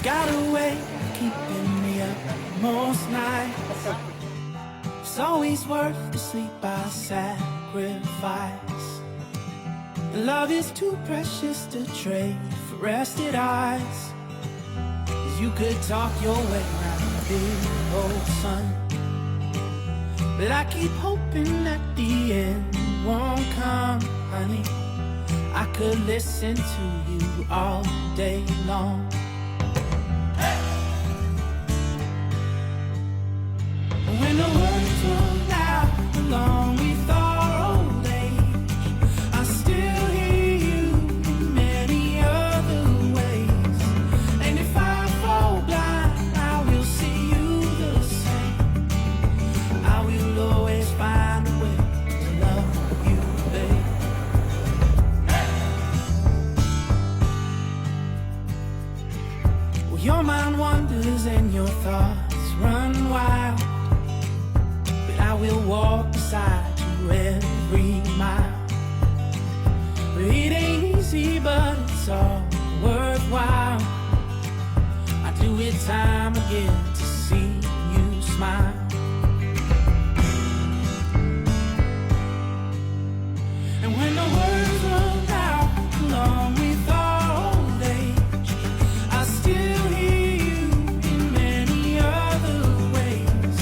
got a way of keeping me up most nights. It's always worth the sleep I sacrifice. Love is too precious to trade for rested eyes. 'Cause you could talk your way around the big old sun, but I keep hoping that the end won't come, honey. I could listen to you all day long. When the words run out along with our old age, I still hear you in many other ways. And if I fall blind, I will see you the same. I will always find a way to love you, babe. Well, your mind wanders and your thoughts run wild, I will walk beside you every mile. It ain't easy, but it's all worthwhile. I do it time again to see you smile. And when the words run out along with our old age, I still hear you in many other ways.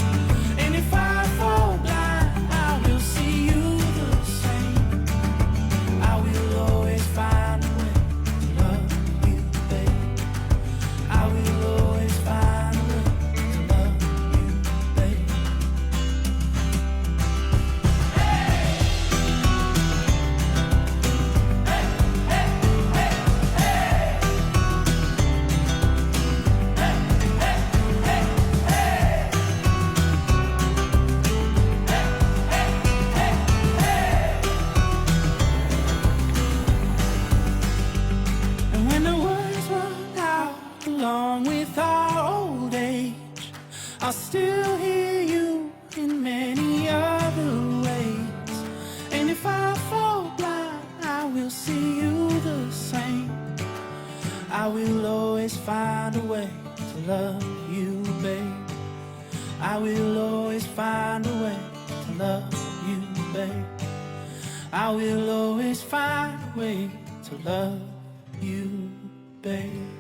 And if I fall blind, I will see you the same. I will always find a way to love you, babe. I will always find a way to love you, babe. And when the words run out along with our old age, I'll still hear you in many other ways. And if I fall blind, I will see you the same. I will always find a way to love you, babe. I will always find a way to love you, babe. I will always find a way to love you, babe.